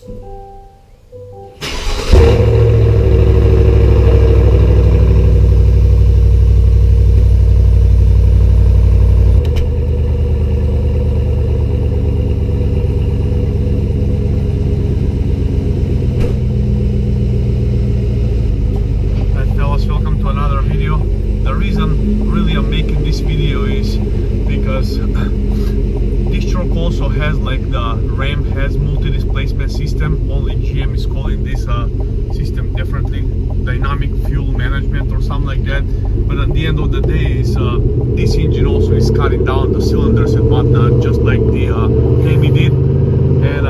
The reason really I'm making this video is because this truck also has like the Ram has multi-displacement system. Only GM is calling this system differently, dynamic fuel management or something like that. But at the end of the day, is this engine also is cutting down the cylinders and whatnot, just like the Hemi did. And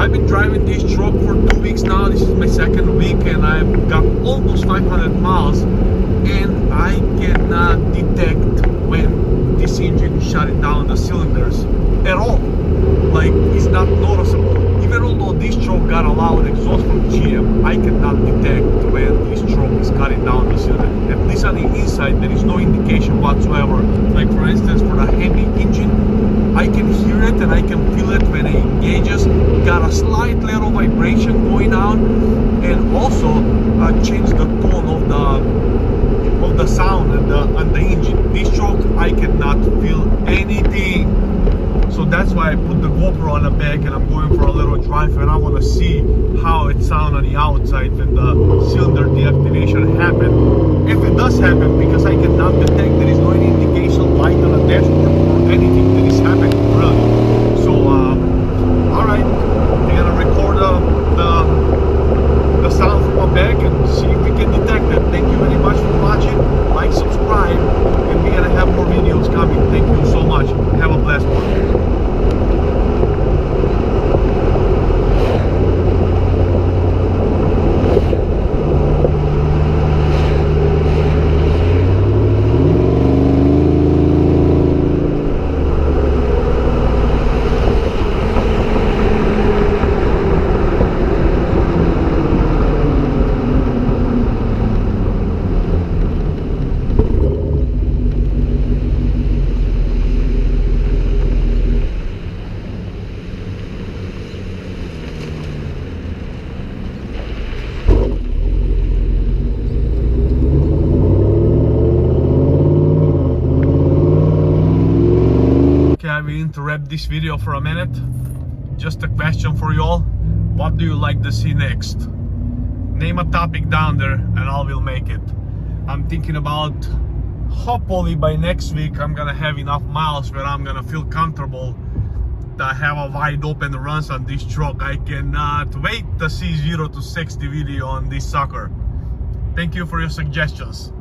I've been driving this truck for 2 weeks now. This is my second week, and I've got almost 500 miles. And I cannot detect when this engine is shutting down the cylinders at all. Like, it's not noticeable. Even although this truck got a loud exhaust from GM, I cannot detect when this truck is cutting down the cylinder. At least on the inside, there is no indication whatsoever. Like, for instance, for the Hemi engine, I can hear it and I can feel it when it engages. Got a slight little vibration going on, and also change the tone of the sound and the engine. This truck, I cannot feel anything. So that's why I put the GoPro on the back and I'm going for a little drive, and I want to see how it sounds on the outside when the cylinder deactivation happens. If it does happen, because I cannot detect, there is no any indication light on the dashboard or anything that is happening really. So alright, I'm gonna record the sound from my back and see if we can detect it. Thank you very much for watching. Like, subscribe, and we're gonna have more videos coming. Thank you so much. Have a blessed one. I will interrupt this video for a minute. Just a question for you all. What do you like to see next? Name a topic down there and I will make it. I'm thinking about, hopefully by next week I'm gonna have enough miles where I'm gonna feel comfortable to have a wide open runs on this truck. I cannot wait to see 0 to 60 video on this sucker. Thank you for your suggestions.